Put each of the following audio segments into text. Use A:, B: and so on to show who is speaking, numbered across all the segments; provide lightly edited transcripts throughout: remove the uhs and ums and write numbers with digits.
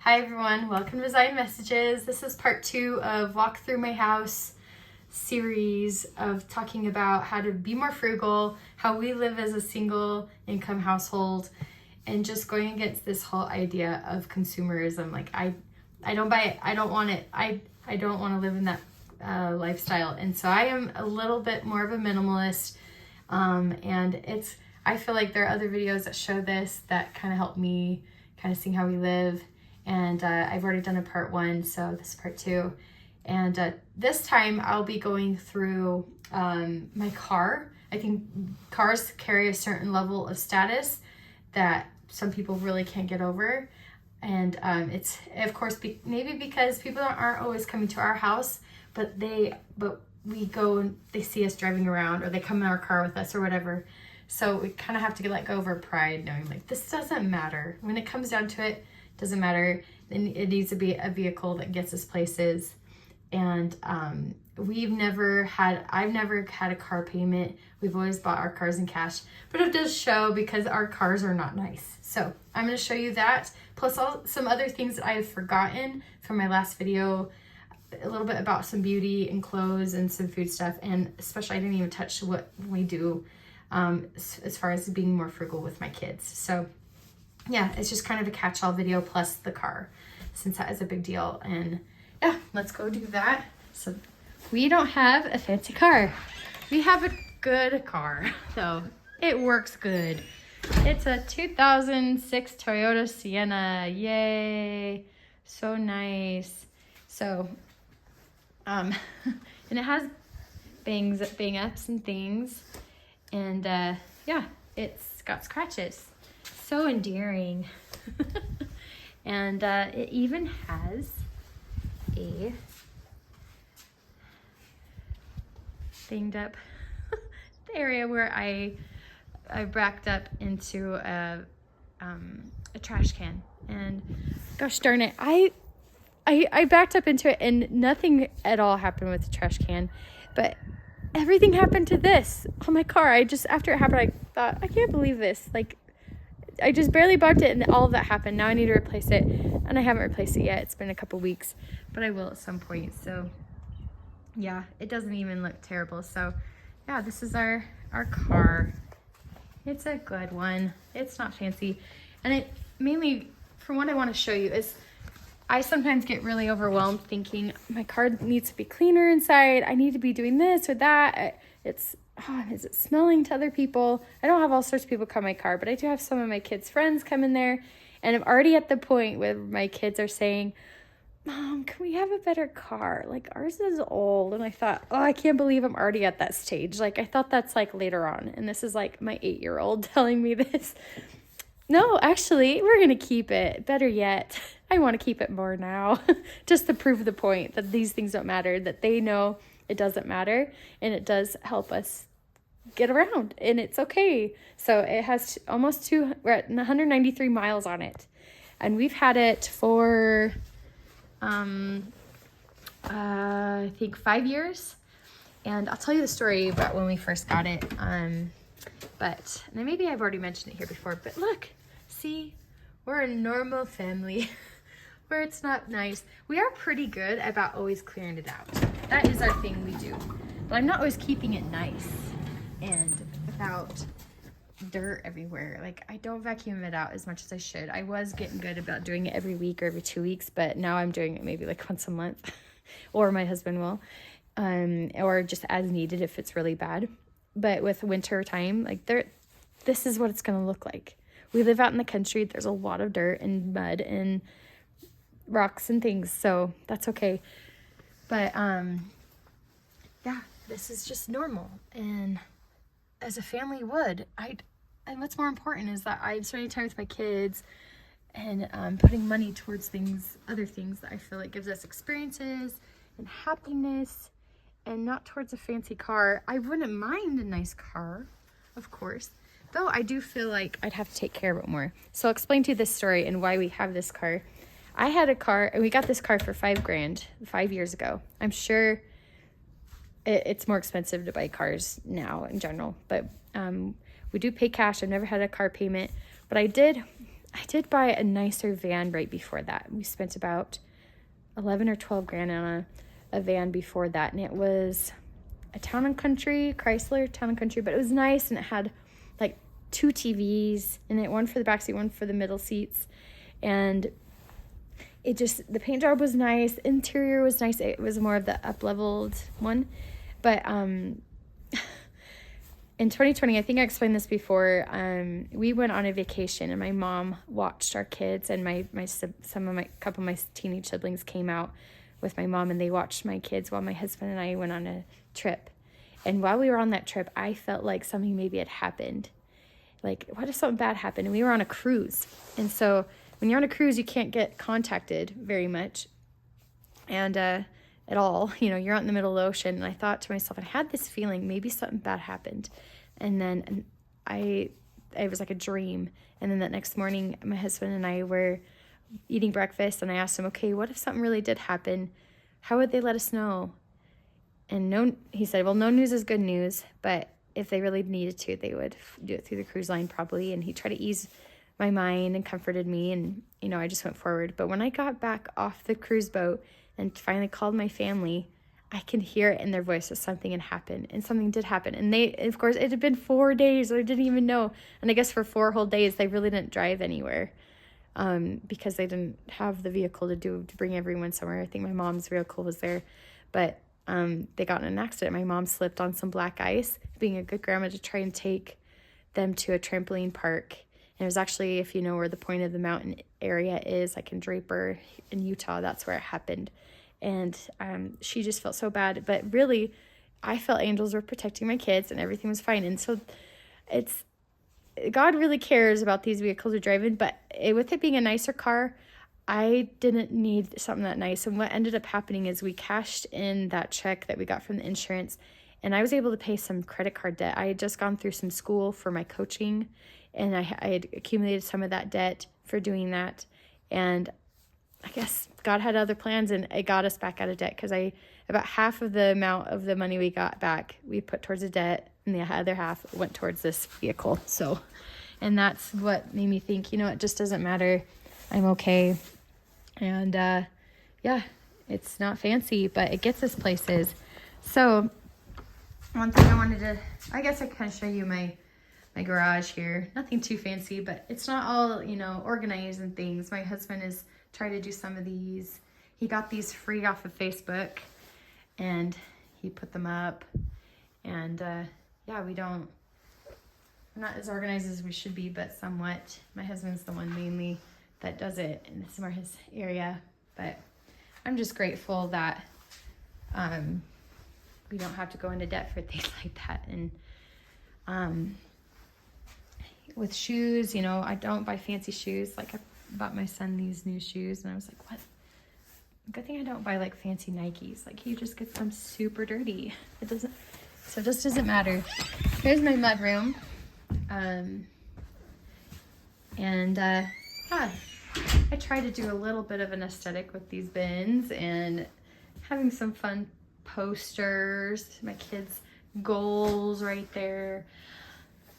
A: Hi everyone, welcome to Zion Messages. This is part 2 of Walk Through My House series of talking about how to be more frugal, how we live as a single income household, and just going against this whole idea of consumerism. Like I don't buy it, I don't want it, I don't want to live in that lifestyle. And so I am a little bit more of a minimalist, and I feel like there are other videos that show this that kind of help me kind of seeing how we live. And I've already done a part 1, so this is part 2. And this time I'll be going through my car. I think cars carry a certain level of status that some people really can't get over. And it's, of course, maybe because people aren't always coming to our house, but we go and they see us driving around, or they come in our car with us or whatever. So we kind of have to let go of our pride, knowing like this doesn't matter. When it comes down to it, doesn't matter. Then it needs to be a vehicle that gets us places. And I've never had a car payment. We've always bought our cars in cash, but it does show because our cars are not nice. So I'm going to show you that, plus some other things that I have forgotten from my last video, a little bit about some beauty and clothes and some food stuff. And especially I didn't even touch what we do as far as being more frugal with my kids. So yeah, it's just kind of a catch-all video plus the car, since that is a big deal. And yeah, let's go do that. So we don't have a fancy car. We have a good car, so it works good. It's a 2006 Toyota Sienna. Yay, so nice. So and it has bang ups and things, and yeah, it's got scratches. So endearing. And it even has a banged up area where I backed up into a trash can, and gosh darn it, I backed up into it and nothing at all happened with the trash can, but everything happened to this on my car. After it happened, I thought, I can't believe this. Like, I just barely bumped it and all of that happened. Now I need to replace it, and I haven't replaced it yet. It's been a couple weeks, but I will at some point. So yeah, it doesn't even look terrible. So yeah, this is our car. It's a good one. It's not fancy. And it mainly, from what I want to show you, is I sometimes get really overwhelmed thinking my car needs to be cleaner inside. I need to be doing this or that. Is it smelling to other people? I don't have all sorts of people come my car, but I do have some of my kids' friends come in there. And I'm already at the point where my kids are saying, Mom, can we have a better car? Like, ours is old. And I thought, oh, I can't believe I'm already at that stage. Like, I thought that's like later on. And this is like my 8-year-old telling me this. No, actually, we're going to keep it. Better yet, I want to keep it more now. Just to prove the point that these things don't matter, that they know it doesn't matter. And it does help us get around, and it's okay. So it has we're at 193 miles on it, and we've had it for I think 5 years. And I'll tell you the story about when we first got it, but maybe I've already mentioned it here before, but look, see, we're a normal family where it's not nice. We are pretty good about always clearing it out. That is our thing we do, but I'm not always keeping it nice and without dirt everywhere. Like, I don't vacuum it out as much as I should. I was getting good about doing it every week or every 2 weeks, but now I'm doing it maybe like once a month or my husband will, or just as needed if it's really bad. But with winter time, like, this is what it's going to look like. We live out in the country. There's a lot of dirt and mud and rocks and things, so that's okay. But yeah, this is just normal, and as a family would. And what's more important is that I'm spending time with my kids and putting money towards other things that I feel like gives us experiences and happiness, and not towards a fancy car. I wouldn't mind a nice car, of course, though I do feel like I'd have to take care of it more. So I'll explain to you this story and why we have this car. I had a car, and we got this car for $5,000 5 years ago. I'm sure it's more expensive to buy cars now in general, but we do pay cash. I've never had a car payment, but I did I did buy a nicer van right before that. We spent about 11 or 12 grand on a van before that, and it was a Town and Country, Chrysler Town and Country, but it was nice, and it had like 2 TVs in it, one for the back seat, one for the middle seats, and it just, the paint job was nice, interior was nice. It was more of the up-leveled one, but in 2020, I think I explained this before, we went on a vacation, and my mom watched our kids, and couple of my teenage siblings came out with my mom, and they watched my kids while my husband and I went on a trip. And while we were on that trip, I felt like something maybe had happened. Like, what if something bad happened? And we were on a cruise. And so when you're on a cruise, you can't get contacted very much. And at all, you're out in the middle of the ocean. And I thought to myself, I had this feeling maybe something bad happened. And then it was like a dream. And then that next morning, my husband and I were eating breakfast, and I asked him, okay, what if something really did happen? How would they let us know? And he said, well, no news is good news, but if they really needed to, they would do it through the cruise line probably. And he tried to ease my mind and comforted me, and I just went forward. But when I got back off the cruise boat and finally called my family, I could hear it in their voice that something had happened, and something did happen. And they, of course, it had been 4 days, I didn't even know. And I guess for 4 whole days, they really didn't drive anywhere, because they didn't have the vehicle to bring everyone somewhere. I think my mom's vehicle was there, but they got in an accident. My mom slipped on some black ice, being a good grandma, to try and take them to a trampoline park. And it was actually, if you know where the point of the mountain area is, like in Draper in Utah, that's where it happened. And she just felt so bad. But really, I felt angels were protecting my kids and everything was fine. And so God really cares about these vehicles we're driving. But with it being a nicer car, I didn't need something that nice. And what ended up happening is we cashed in that check that we got from the insurance, and I was able to pay some credit card debt. I had just gone through some school for my coaching, and I had accumulated some of that debt for doing that. And I guess God had other plans, and it got us back out of debt, because about half of the amount of the money we got back, we put towards the debt, and the other half went towards this vehicle. So, and that's what made me think, it just doesn't matter. I'm okay. And yeah, it's not fancy, but it gets us places. So one thing I wanted to, I guess I kind of show you my garage here. Nothing too fancy, but it's not all, organized and things. My husband is trying to do some of these. He got these free off of Facebook, and he put them up. And yeah, we're not as organized as we should be, but somewhat. My husband's the one mainly that does it, and it's more his area. But I'm just grateful that we don't have to go into debt for things like that. And with shoes, I don't buy fancy shoes. Like, I bought my son these new shoes, and I was like, what? Good thing I don't buy like fancy Nikes. Like, he just gets them super dirty. It just doesn't matter. Here's my mud room. Yeah, I try to do a little bit of an aesthetic with these bins, and having some fun posters, my kids' goals right there.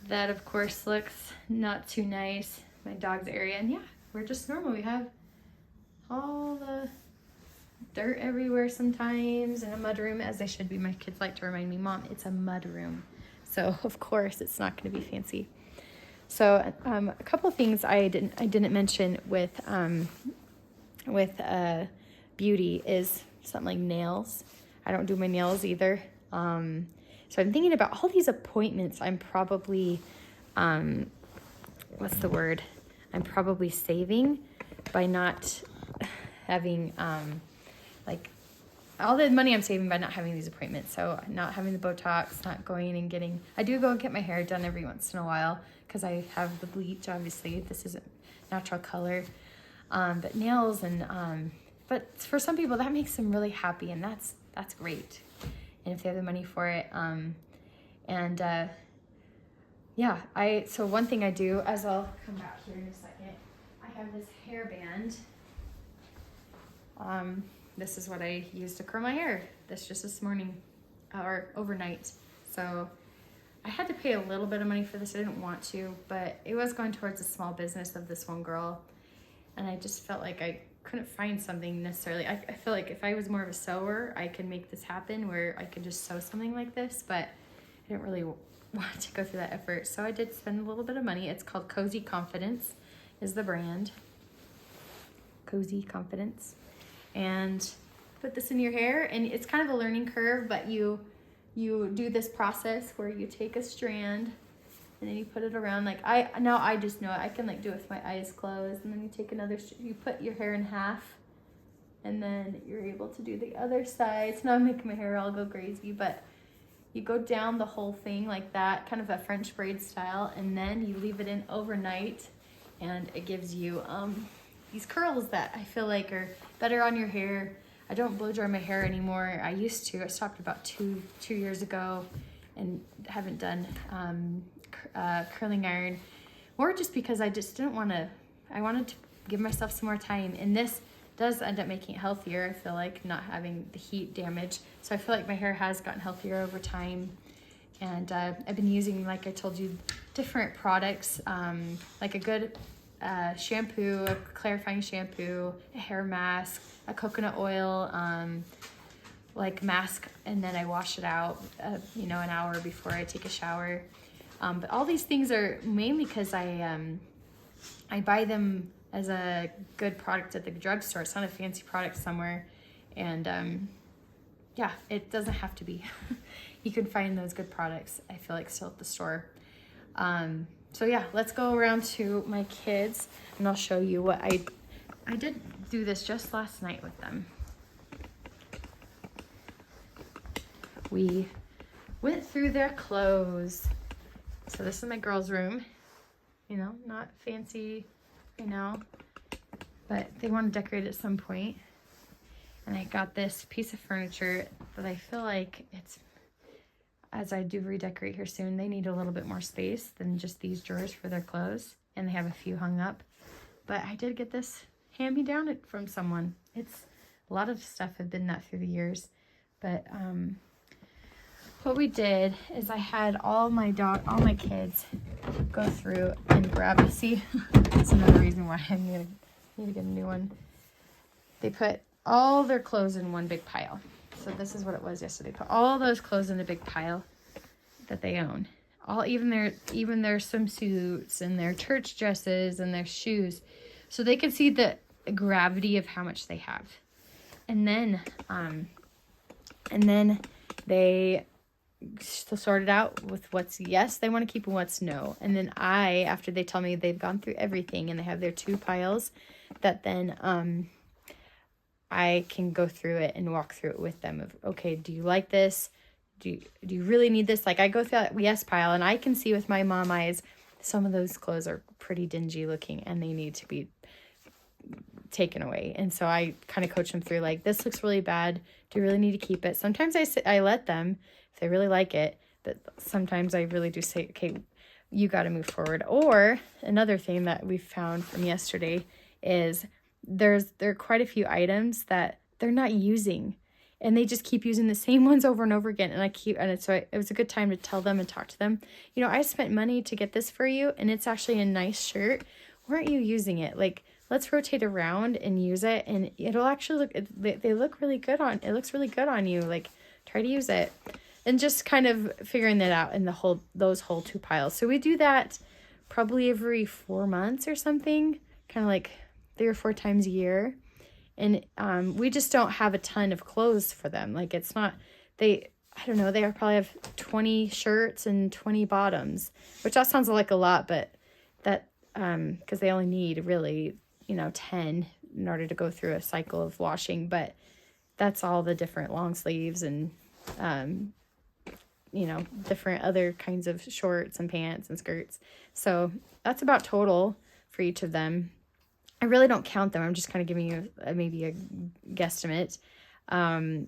A: That, of course, looks not too nice. My dog's area, and yeah, we're just normal. We have all the dirt everywhere sometimes, and a mud room, as they should be. My kids like to remind me, Mom, it's a mud room. So, of course, it's not going to be fancy. So a couple of things I didn't mention with beauty is something like nails. I don't do my nails either. So I'm thinking about all these appointments I'm probably, what's the word? I'm probably saving by not having, like, all the money I'm saving by not having these appointments. So not having the Botox, not going and getting, I do go and get my hair done every once in a while, because I have the bleach, obviously. This isn't natural color. But nails and, but for some people that makes them really happy, and that's great. And if they have the money for it. Yeah, so one thing I do, as I'll come back here in a second, I have this hairband. This is what I use to curl my hair. This morning, or overnight. So I had to pay a little bit of money for this. I didn't want to, but it was going towards a small business of this one girl. And I just felt like I couldn't find something necessarily. I feel like if I was more of a sewer, I could make this happen where I could just sew something like this, but I didn't really want to go through that effort. So I did spend a little bit of money. It's called Cozy Confidence is the brand. Cozy Confidence. And put this in your hair, and it's kind of a learning curve, but you do this process where you take a strand and then you put it around, like I just know it. I can like do it with my eyes closed, and then you take another, you put your hair in half, and then you're able to do the other side. So now I'm making my hair all go crazy, but you go down the whole thing like that, kind of a French braid style, and then you leave it in overnight, and it gives you these curls that I feel like are better on your hair. I don't blow dry my hair anymore. I used to. I stopped about two years ago and haven't done curling iron, or just because I just didn't want to. I wanted to give myself some more time, and this does end up making it healthier. I feel like not having the heat damage, so I feel like my hair has gotten healthier over time. And I've been using, like I told you, different products, like a good shampoo, a clarifying shampoo, a hair mask, a coconut oil like mask, and then I wash it out you know, an hour before I take a shower. But all these things are mainly because I buy them as a good product at the drugstore. It's not a fancy product somewhere, and yeah, it doesn't have to be. You can find those good products, I feel like, still at the store. So yeah, let's go around to my kids, and I'll show you what I did do this just last night with them. We went through their clothes. So this is my girls' room. You know, not fancy right now, but they want to decorate at some point. And I got this piece of furniture that I feel like it's, as I do redecorate here soon, they need a little bit more space than just these drawers for their clothes. And they have a few hung up. But I did get this hand-me-down from someone. It's a lot of stuff have been that through the years. But what we did is I had all my kids go through and grab it. See, that's another reason why I need to get a new one. They put all their clothes in one big pile. So this is what it was yesterday. Put all those clothes in a big pile that they own. Even their swimsuits and their church dresses and their shoes, so they could see the gravity of how much they have. And then they sorted out with what's yes they want to keep and what's no. And then after they tell me they've gone through everything and they have their 2 piles, that then I can go through it and walk through it with them of, okay, do you like this? Do you really need this? Like, I go through that yes pile, and I can see with my mom eyes some of those clothes are pretty dingy looking and they need to be taken away. And so I kind of coach them through, like, this looks really bad. Do you really need to keep it? Sometimes I let them if they really like it, but sometimes I really do say, okay, you got to move forward. Or another thing that we found from yesterday is there are quite a few items that they're not using, and they just keep using the same ones over and over again. And it was a good time to tell them and talk to them. You know, I spent money to get this for you, and it's actually a nice shirt. Why aren't you using it? Like, let's rotate around and use it, and it'll actually they look really good on. It looks really good on you. Like, try to use it, and just kind of figuring that out in those whole 2 piles. So we do that probably every 4 months or something, kind of like 3 or 4 times a year. And we just don't have a ton of clothes for them. Like, it's not, I don't know, they probably have 20 shirts and 20 bottoms, which that sounds like a lot, but that, because they only need really, 10 in order to go through a cycle of washing. But that's all the different long sleeves and, different other kinds of shorts and pants and skirts. So that's about total for each of them. I really don't count them. I'm just kind of giving you maybe a guesstimate. And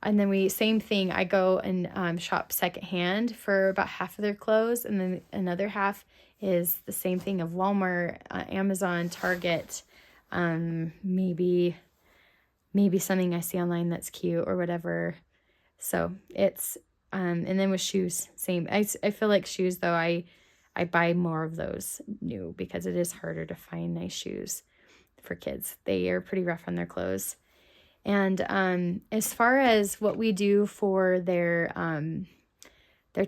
A: then same thing. I go and shop secondhand for about half of their clothes. And then another half is the same thing of Walmart, Amazon, Target, maybe something I see online that's cute or whatever. So it's And then with shoes, same. I feel like shoes, though, I buy more of those new because it is harder to find nice shoes for kids. They are pretty rough on their clothes. And as far as what we do for their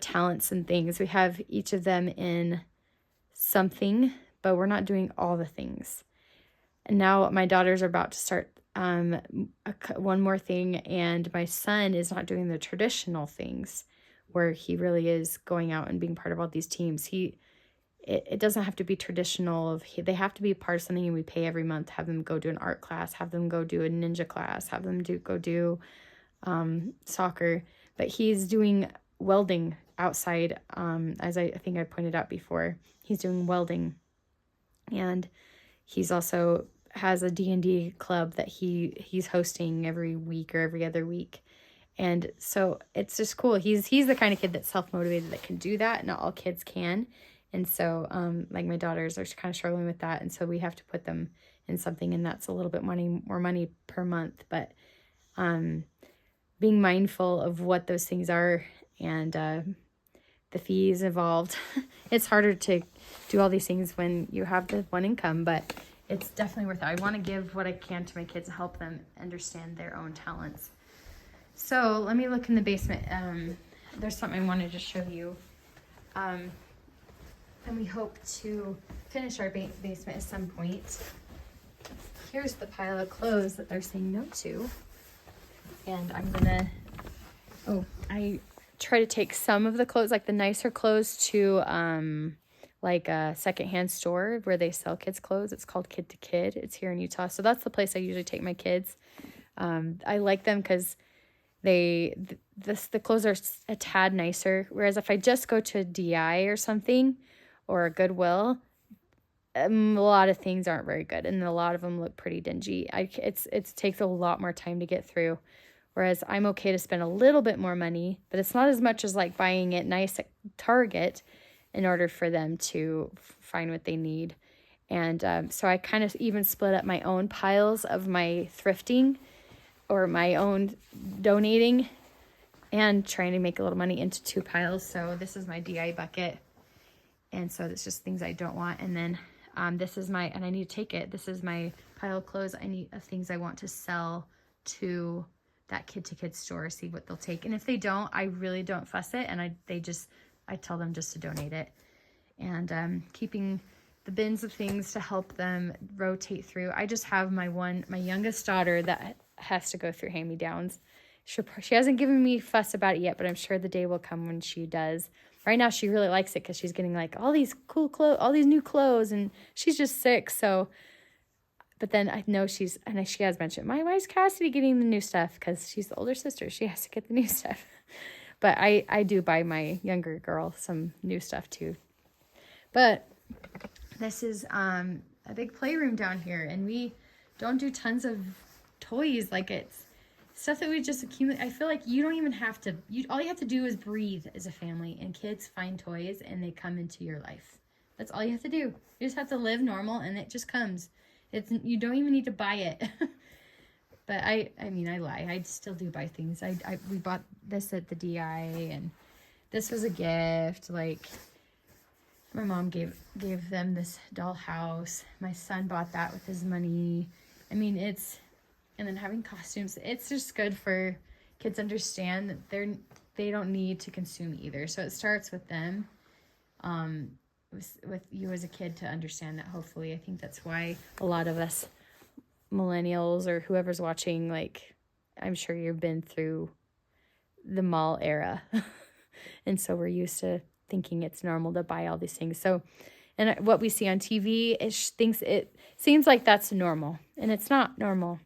A: talents and things, we have each of them in something, but we're not doing all the things. And now my daughters are about to start one more thing, and my son is not doing the traditional things where he really is going out and being part of all these teams. It doesn't have to be traditional. They have to be part of something, and we pay every month, have them go do an art class, have them go do a ninja class, have them go do soccer. But he's doing welding outside, as I think I pointed out before. He's doing welding, and he's also has a D&D club that he's hosting every week or every other week. And so it's just cool. He's the kind of kid that's self-motivated, that can do that. Not all kids can. And so like my daughters are kind of struggling with that. And so we have to put them in something, and that's a little bit more money per month. But being mindful of what those things are, and the fees involved. It's harder to do all these things when you have the one income, but it's definitely worth it. I want to give what I can to my kids to help them understand their own talents. So let me look in the basement. There's something I wanted to show you. And we hope to finish our basement at some point. Here's the pile of clothes that they're saying no to. And I'm gonna, I try to take some of the clothes, like the nicer clothes, to like a secondhand store where they sell kids' clothes. It's called Kid to Kid. It's here in Utah. So that's the place I usually take my kids. I like them because the clothes are a tad nicer. Whereas if I just go to a DI or something, or a Goodwill, a lot of things aren't very good, and a lot of them look pretty dingy. It takes a lot more time to get through. Whereas I'm okay to spend a little bit more money, but it's not as much as like buying it nice at Target in order for them to find what they need. And so I kind of even split up my own piles of my thrifting or my own donating and trying to make a little money into 2 piles. So this is my DI bucket. And so it's just things I don't want. And then this is and I need to take it. This is my pile of clothes of things I want to sell to that Kid to Kid store, see what they'll take. And if they don't, I really don't fuss it. And I tell them just to donate it. And keeping the bins of things to help them rotate through. I just have my youngest daughter that has to go through hand-me-downs. She hasn't given me fuss about it yet, but I'm sure the day will come when she does. Right now, she really likes it because she's getting like all these cool clothes, all these new clothes, and she's just 6. So, but then I know she has mentioned, why is Cassidy getting the new stuff? Because she's the older sister. She has to get the new stuff. But I do buy my younger girl some new stuff too. But this is a big playroom down here, and we don't do tons of toys. Like, it's stuff that we just accumulate. I feel like you don't even have to, all you have to do is breathe as a family, and kids find toys and they come into your life. That's all you have to do. You just have to live normal, and it just comes. You don't even need to buy it. But I mean, I lie. I still do buy things. We bought this at the DI, and this was a gift. Like, my mom gave them this dollhouse. My son bought that with his money. I mean, and then having costumes. It's just good for kids to understand that they don't need to consume either. So it starts with them, with you as a kid to understand that. Hopefully, I think that's why a lot of us millennials or whoever's watching, like, I'm sure you've been through the mall era. And so we're used to thinking it's normal to buy all these things. So, and what we see on TV, it seems like that's normal, and it's not normal.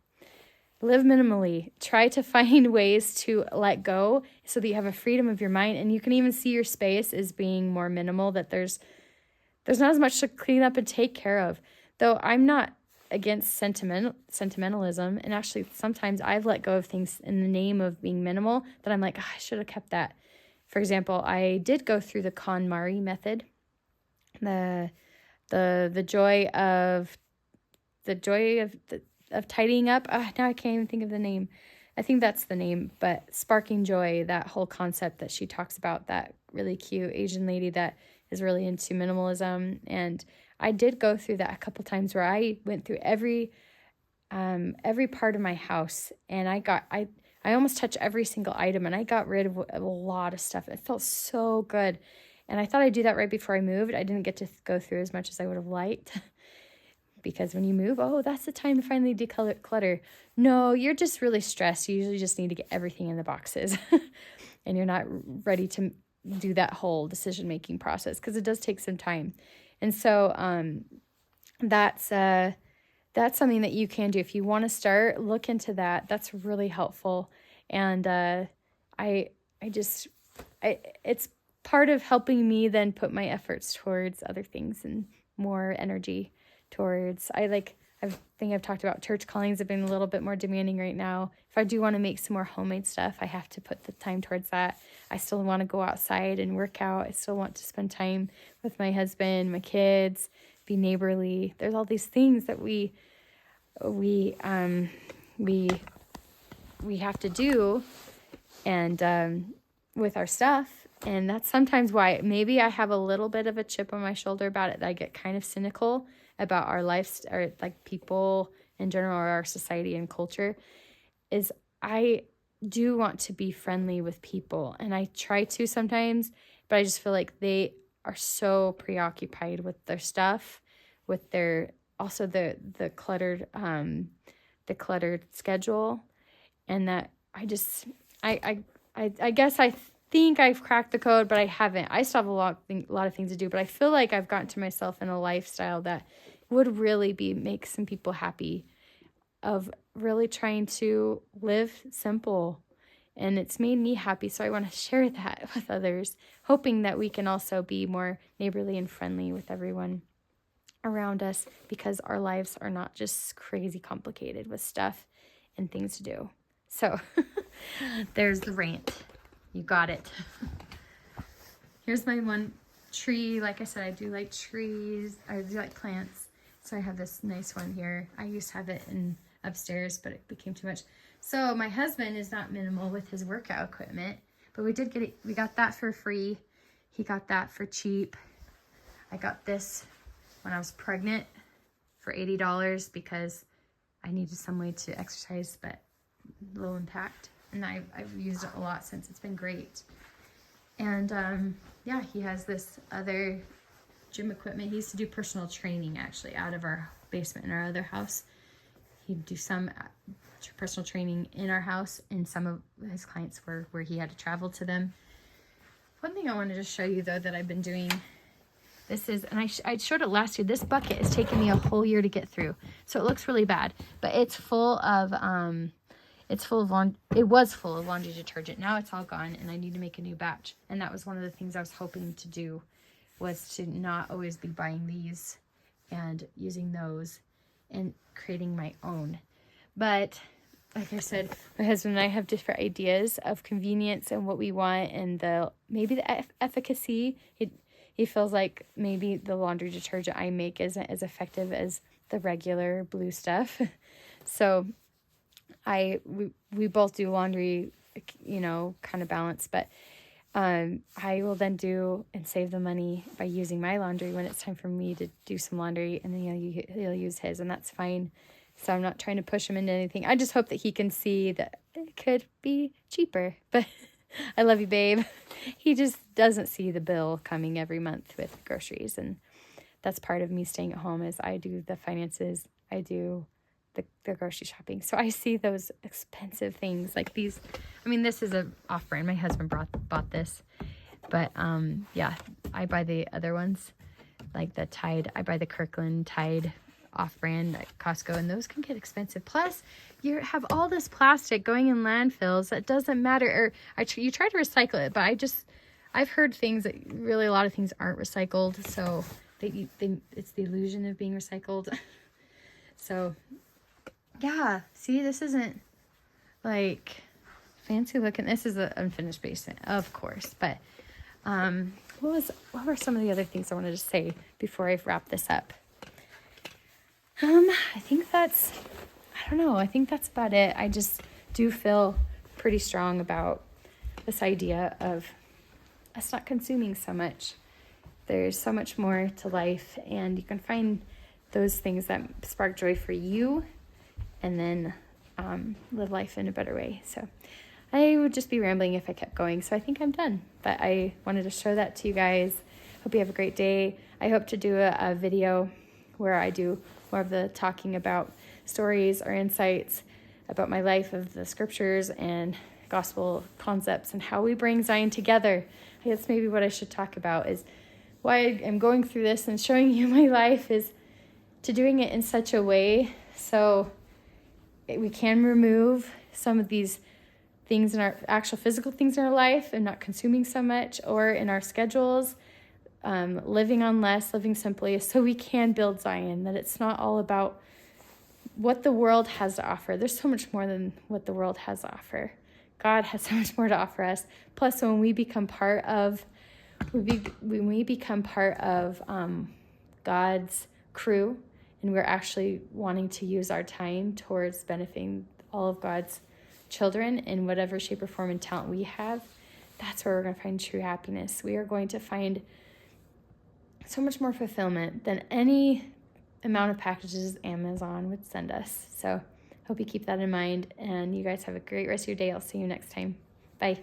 A: Live minimally. Try to find ways to let go so that you have a freedom of your mind, and you can even see your space as being more minimal, that there's not as much to clean up and take care of. Though I'm not against sentimentalism, and actually sometimes I've let go of things in the name of being minimal that I'm like, I should have kept that. For example, I did go through the KonMari method, the joy of tidying up. Now I can't even think of the name. I think that's the name, but Sparking Joy, that whole concept that she talks about, that really cute Asian lady that is really into minimalism. And I did go through that a couple times where I went through every part of my house, and I almost touched every single item, and I got rid of a lot of stuff. It felt so good. And I thought I'd do that right before I moved. I didn't get to go through as much as I would have liked. Because when you move, that's the time to finally declutter. No, you're just really stressed. You usually just need to get everything in the boxes. And you're not ready to do that whole decision-making process, because it does take some time. And so that's something that you can do. If you want to start, look into that. That's really helpful. And it's part of helping me then put my efforts towards other things and more energy towards. I think I've talked about church callings have been a little bit more demanding right now. If I do want to make some more homemade stuff, I have to put the time towards that. I still want to go outside and work out. I still want to spend time with my husband, my kids, be neighborly. There's all these things that we have to do, and with our stuff. And that's sometimes why maybe I have a little bit of a chip on my shoulder about it. That I get kind of cynical about our lives, or like people in general, or our society and culture. Is I do want to be friendly with people, and I try to sometimes, but I just feel like they are so preoccupied with their stuff, with their also the cluttered schedule, and that I guess I think I've cracked the code, but I haven't. I still have a lot of things to do, but I feel like I've gotten to myself in a lifestyle that would really make some people happy, of really trying to live simple. And it's made me happy, so I want to share that with others, hoping that we can also be more neighborly and friendly with everyone around us, because our lives are not just crazy complicated with stuff and things to do. So there's the rant. You got it. Here's my one tree. Like I said, I do like trees. I do like plants. So I have this nice one here. I used to have it upstairs, but it became too much. So my husband is not minimal with his workout equipment, but we did get it. We got that for free. He got that for cheap. I got this when I was pregnant for $80 because I needed some way to exercise, but low impact. And I've used it a lot since. It's been great. And yeah, he has this other gym equipment. He used to do personal training actually out of our basement in our other house. He'd do some personal training in our house, and some of his clients were where he had to travel to them. One thing I wanted to show you though that I've been doing, this is, and I showed it last year, this bucket has taken me a whole year to get through. So it looks really bad, but it's full of, it was full of laundry detergent. Now it's all gone, and I need to make a new batch. And that was one of the things I was hoping to do, was to not always be buying these and using those and creating my own. But like I said, my husband and I have different ideas of convenience and what we want, and maybe the efficacy. He feels like maybe the laundry detergent I make isn't as effective as the regular blue stuff. So we both do laundry, kind of balance, but I will then do and save the money by using my laundry when it's time for me to do some laundry, and then he'll use his, and that's fine. So I'm not trying to push him into anything. I just hope that he can see that it could be cheaper. But I love you, babe. He just doesn't see the bill coming every month with groceries, and that's part of me staying at home. Is I do the finances, I do the grocery shopping. So I see those expensive things like these. I mean, this is a off-brand. My husband bought this, but yeah, I buy the other ones, like the Tide. I buy the Kirkland Tide off-brand at Costco, and those can get expensive. Plus, you have all this plastic going in landfills that doesn't matter. Or you try to recycle it, but I've heard things that really a lot of things aren't recycled. So it's the illusion of being recycled. So yeah, see, this isn't like fancy looking. This is an unfinished basement, of course. But what were some of the other things I wanted to say before I wrap this up? I think that's about it. I just do feel pretty strong about this idea of us not consuming so much. There's so much more to life, and you can find those things that spark joy for you and then live life in a better way. So I would just be rambling if I kept going, so I think I'm done. But I wanted to show that to you guys. Hope you have a great day. I hope to do a video where I do more of the talking about stories or insights about my life of the scriptures and gospel concepts and how we bring Zion together. I guess maybe what I should talk about is why I'm going through this and showing you my life is to doing it in such a way so we can remove some of these things in our actual physical things in our life and not consuming so much, or in our schedules, living on less, living simply, so we can build Zion, that it's not all about what the world has to offer. There's so much more than what the world has to offer. God has so much more to offer us. Plus, when we become part of God's crew, and we're actually wanting to use our time towards benefiting all of God's children in whatever shape or form and talent we have, that's where we're going to find true happiness. We are going to find so much more fulfillment than any amount of packages Amazon would send us. So hope you keep that in mind, and you guys have a great rest of your day. I'll see you next time. Bye.